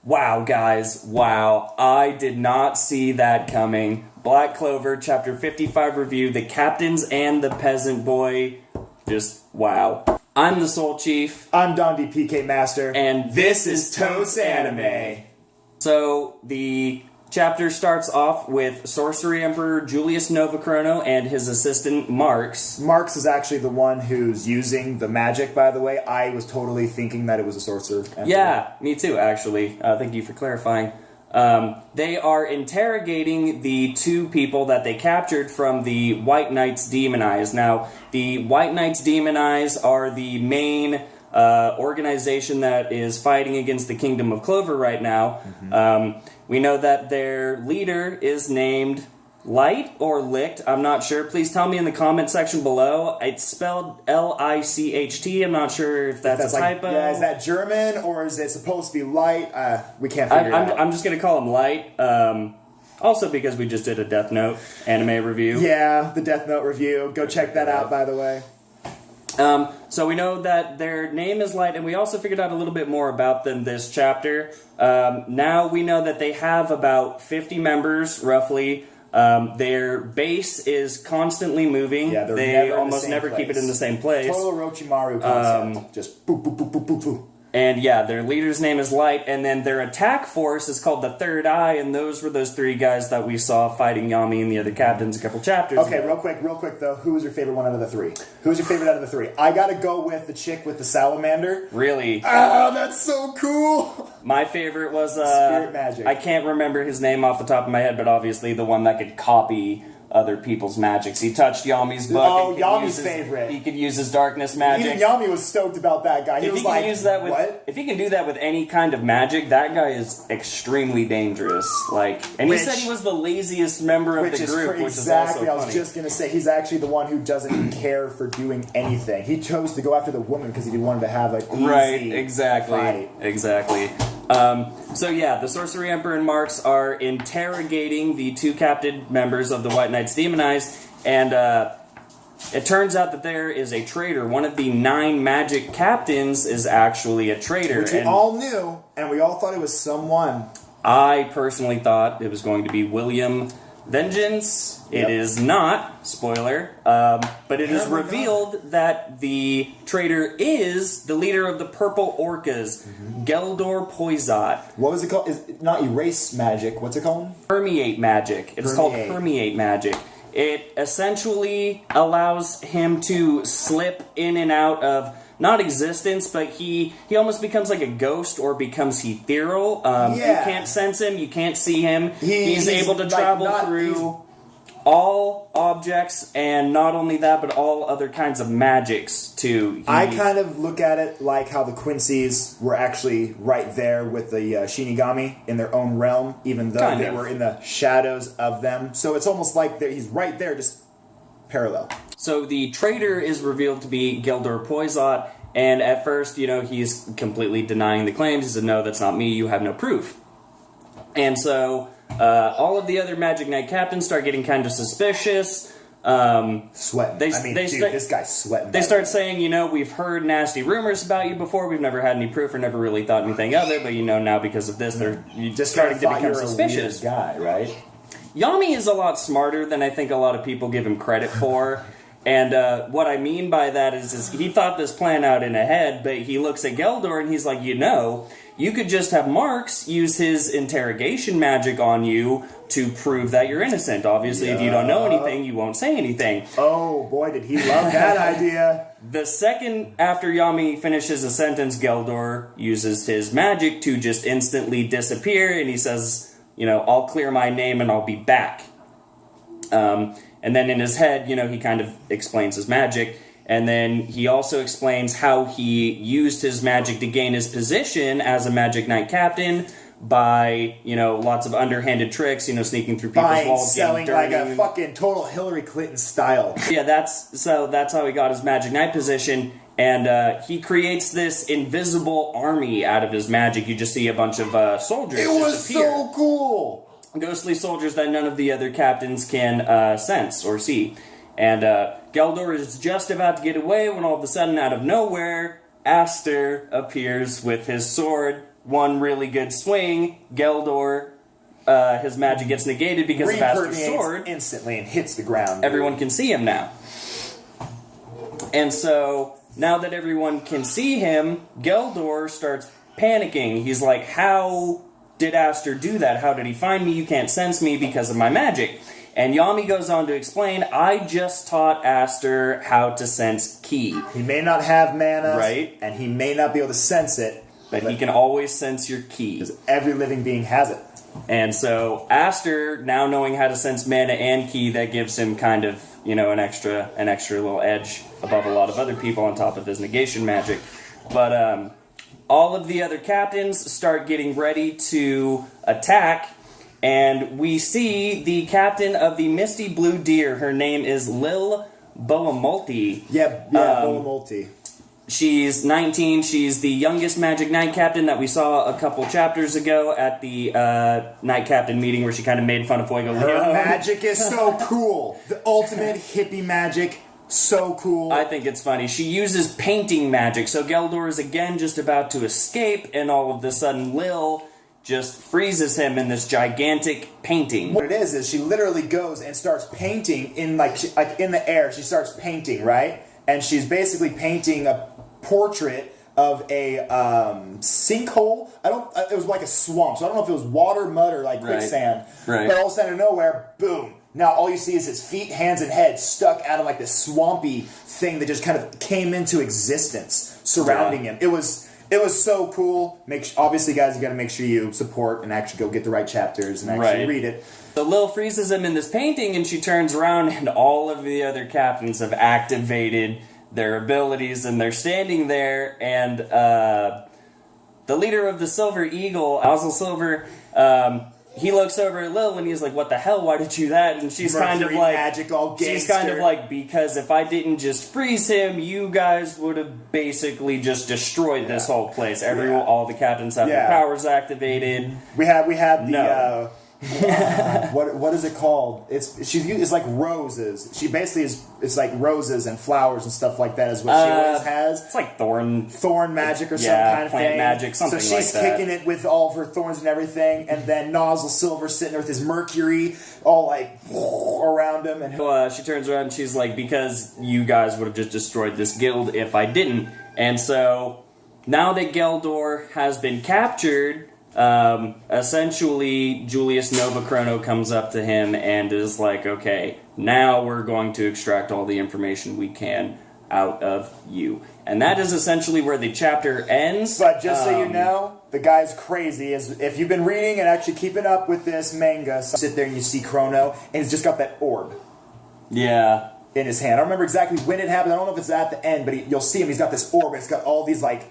Wow, guys, wow. I did not see that coming. Black Clover, Chapter 55 review, The Captains and the Peasant Boy. Just, wow. I'm the Soul Chief. I'm Dondi PK Master. And this is Toast Anime. So, the chapter starts off with Sorcery Emperor Julius Chrono and his assistant Marx. Marx is actually the one who's using the magic, by the way. I was totally thinking that it was a sorcerer. Yeah, me too, actually. Thank you for clarifying. They are interrogating the two people that they captured from the White Knights Demon Eyes. Now, the White Knights Demon Eyes are the main organization that is fighting against the Kingdom of Clover right now. Mm-hmm. We know that their leader is named Licht or Licht. I'm not sure. Please tell me in the comment section below. It's spelled L-I-C-H-T. I'm not sure if that's a typo. Yeah, is that German or is it supposed to be Light? We can't figure it out. I'm just going to call him Light. Also because we just did a Death Note anime review. Yeah, the Death Note review. Go check that out, by the way. So we know that their name is Light, and we also figured out a little bit more about them this chapter. Now we know that they have about 50 members, roughly. Their base is constantly moving. Yeah, they almost never keep it in the same place. Total Orochimaru concept. Just boop, boop, boop, boop, boop, boop. And yeah, their leader's name is Light, and then their attack force is called the Third Eye, and those were those three guys that we saw fighting Yami and the other captains a couple chapters ago. Okay, real quick though, who was your favorite one out of the three? Who's your favorite out of the three? I gotta go with the chick with the salamander. Really? Ah, that's so cool! My favorite was Spirit Magic. I can't remember his name off the top of my head, but obviously the one that could copy other people's magics. He touched Yami's book. Oh, Yami's favorite. He could use his darkness magic. Even Yami was stoked about that guy. He was like, what? If he can do that with any kind of magic, that guy is extremely dangerous. He said he was the laziest member of the group, which is also funny. I was just going to say, he's actually the one who doesn't care for doing anything. He chose to go after the woman because he wanted to have an easy fight. Exactly. So yeah, the Sorcery Emperor and Marx are interrogating the two captive members of the White Knights Demon Eyes, and it turns out that there is a traitor. One of the 9 magic captains is actually a traitor. Which we all knew, and we all thought it was someone. I personally thought it was going to be William Vangeance. Yep. It is not, spoiler, but it is revealed that the traitor is the leader of the Purple Orcas, Geldor Poizot. What was it called? It's not erase magic. What's it called? Permeate magic. It's called permeate magic. It essentially allows him to slip in and out of not existence, but he almost becomes like a ghost or becomes ethereal. You can't sense him, you can't see him. He's able to travel through all objects, and not only that, but all other kinds of magics too. I kind of look at it like how the Quincy's were actually right there with the Shinigami in their own realm, even though they were in the shadows of them. So it's almost like he's right there, just parallel. So the traitor is revealed to be Geldor Poizot, and at first, he's completely denying the claims. He said, "No, that's not me. You have no proof." And so all of the other Magic Knight captains start getting kind of suspicious. Sweating. This guy's sweating. They start saying, we've heard nasty rumors about you before. We've never had any proof or never really thought anything of it. But now because of this, they're just starting to become you're suspicious. A weird guy, right? Yami is a lot smarter than I think a lot of people give him credit for. And what I mean by that is he thought this plan out in a head, but he looks at Geldor and he's like, you could just have Marx use his interrogation magic on you to prove that you're innocent. Obviously, if you don't know anything, you won't say anything. Oh, boy, did he love that idea. The second after Yami finishes a sentence, Geldor uses his magic to just instantly disappear, and he says, I'll clear my name and I'll be back. And then in his head, he kind of explains his magic. And then he also explains how he used his magic to gain his position as a Magic Knight captain by, lots of underhanded tricks, sneaking through people's walls, selling like a fucking total Hillary Clinton style. Yeah, that's how he got his Magic Knight position. And he creates this invisible army out of his magic. You just see a bunch of soldiers It was so cool! Ghostly soldiers that none of the other captains can sense or see. And Geldor is just about to get away when all of a sudden, out of nowhere, Aster appears with his sword, one really good swing, Geldor, his magic gets negated because of Aster's sword. Instantly and hits the ground. Everyone can see him now. And so, now that everyone can see him, Geldor starts panicking. He's like, how did Aster do that? How did he find me? You can't sense me because of my magic. And Yami goes on to explain, I just taught Aster how to sense ki. He may not have mana, right? And he may not be able to sense it. But he can always sense your ki. Because every living being has it. And so Aster, now knowing how to sense mana and ki, that gives him kind of, you know, an extra little edge above a lot of other people on top of his negation magic. But all of the other captains start getting ready to attack, and we see the captain of the Misty Blue Deer. Her name is Lil Boamulti. Yeah, Boamulti. She's 19. She's the youngest Magic Knight Captain that we saw a couple chapters ago at the Knight Captain meeting where she kind of made fun of Fuego Leo. Her magic is so cool. The ultimate hippie magic. So cool. I think it's funny. She uses painting magic. So Geldor is again just about to escape, and all of a sudden Lil just freezes him in this gigantic painting. What it is she literally goes and starts painting in like in the air. She starts painting, right? And she's basically painting a portrait of a sinkhole. It was like a swamp, so I don't know if it was water, mud, or like quicksand. Right. But all of a sudden, out of nowhere, boom. Now all you see is his feet, hands, and head stuck out of like this swampy thing that just kind of came into existence surrounding him. It was so cool. Obviously, guys, you got to make sure you support and actually go get the right chapters and actually read it. So Lil freezes him in this painting, and she turns around, and all of the other captains have activated their abilities, and they're standing there, and the leader of the Silver Eagle, Ozzel Silver, he looks over at Lil and he's like, "What the hell? Why did you do that?" And she's kind of like, magic, all gangster. She's kind of like, because if I didn't just freeze him, you guys would have basically just destroyed this whole place. All the captains have their powers activated. We have the what is it called? It's like roses. She basically it's like roses and flowers and stuff like that is what she always has. It's like thorn magic or some kind of plant thing. magic, something like that. So she's kicking it with all of her thorns and everything, and then Nozzle Silver sitting there with his Mercury all like around him. And she turns around and she's like, because you guys would have just destroyed this guild if I didn't. And so now that Geldor has been captured, essentially Julius Nova Chrono comes up to him and is like, okay, now we're going to extract all the information we can out of you. And that is essentially where the chapter ends. But just so you know, the guy's crazy. If you've been reading and actually keeping up with this manga, sit there and you see Chrono, and he's just got that orb. Yeah. In his hand. I don't remember exactly when it happened. I don't know if it's at the end, but you'll see him. He's got this orb, and it's got all these, like,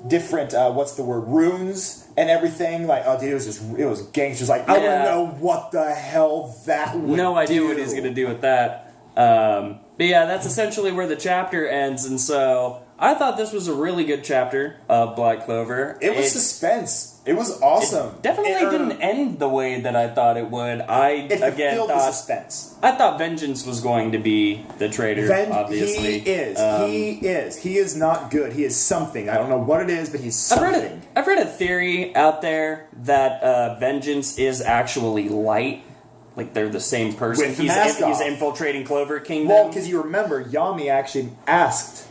different, runes and everything. Like, oh, dude, it was gangsters. Like, I want to know what the hell that would No idea what he's going to do with that. But yeah, that's essentially where the chapter ends, and so I thought this was a really good chapter of Black Clover. It was suspense. It was awesome. It definitely didn't end the way that I thought it would. It filled with suspense. I thought Vangeance was going to be the traitor, obviously. He is. He is not good. He is something. I don't know what it is, but he's something. I've read a theory out there that Vangeance is actually Light. Like, they're the same person. With the mask off. He's infiltrating Clover Kingdom. Well, because you remember, Yami actually asked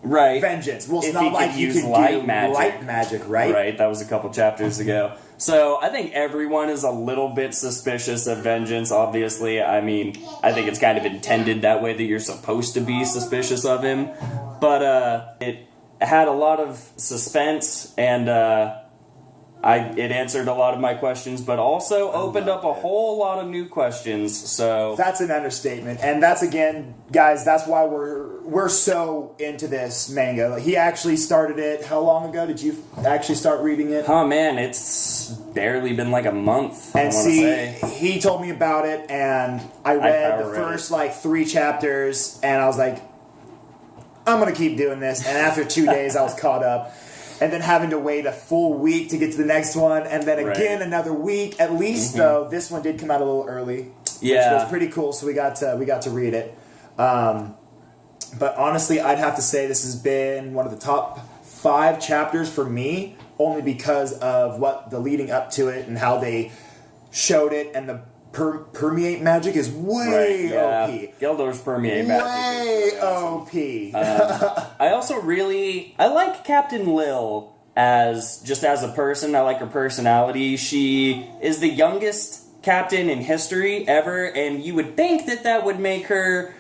Vangeance. Well, it's not like you can light do magic. Light magic, right? Right, that was a couple chapters ago. So, I think everyone is a little bit suspicious of Vangeance, obviously. I mean, I think it's kind of intended that way that you're supposed to be suspicious of him. But, it had a lot of suspense, and, it answered a lot of my questions, but also opened up a whole lot of new questions. So that's an understatement, and that's, again, guys, that's why we're so into this manga. He actually started it. How long ago did you actually start reading it? Oh man, it's barely been like a month. And he told me about it, and I read the first like 3 chapters, and I was like, I'm gonna keep doing this. And after 2 days, I was caught up. And then having to wait a full week to get to the next one, and then again another week. At least, though, this one did come out a little early, which was pretty cool. So we got to read it. But honestly, I'd have to say this has been one of the top 5 chapters for me only because of what the leading up to it and how they showed it, and the permeate magic is way OP. Gildor's permeate magic way OP. I also I like Captain Lil as a person. I like her personality. She is the youngest captain in history ever, and you would think that would make her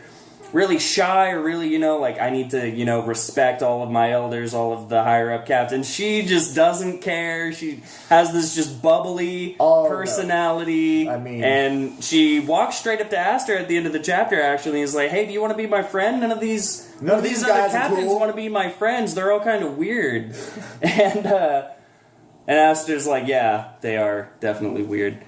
really shy, or really, I need to, respect all of my elders, all of the higher up captains. She just doesn't care. She has this just bubbly personality. No. I mean, and she walks straight up to Aster at the end of the chapter, actually, and is like, hey, do you want to be my friend? None of these other captains want to be my friends. They're all kind of weird. And Aster's like, yeah, they are definitely weird.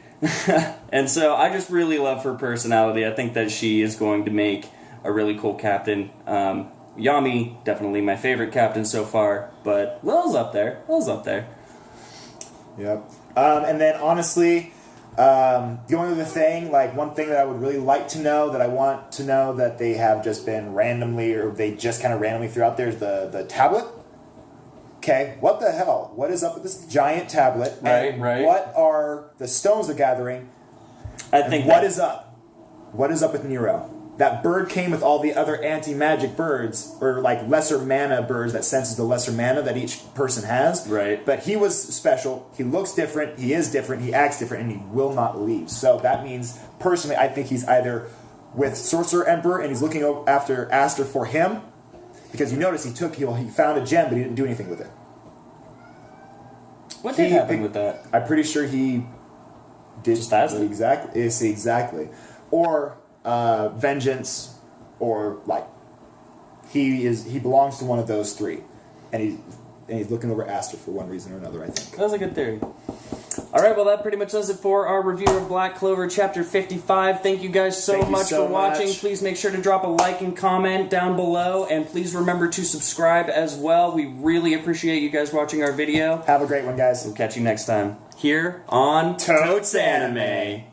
And so I just really love her personality. I think that she is going to make a really cool captain. Yami, definitely my favorite captain so far, but Lil's up there. Yep. And then honestly, the only other thing, one thing that I would really like to know, that I want to know that they have just been randomly, or they just kind of randomly threw out there, is the tablet. Okay, what the hell? What is up with this giant tablet? Right. What are the stones they're gathering? What is up? What is up with Nero? That bird came with all the other anti-magic birds, or lesser mana birds that senses the lesser mana that each person has. Right. But he was special. He looks different. He is different. He acts different, and he will not leave. So that means, personally, I think he's either with Sorcerer Emperor and he's looking after Aster for him, because you notice he found a gem, but he didn't do anything with it. What did happen with that? I'm pretty sure he did. Just has it. Exactly. Or Vengeance, or he belongs to one of those three, and he's looking over Aster for one reason or another, I think. That's a good theory. Alright, well that pretty much does it for our review of Black Clover Chapter 55. Thank you guys so much for watching. Please make sure to drop a like and comment down below, and please remember to subscribe as well. We really appreciate you guys watching our video. Have a great one, guys. We'll catch you next time here on Totes Anime.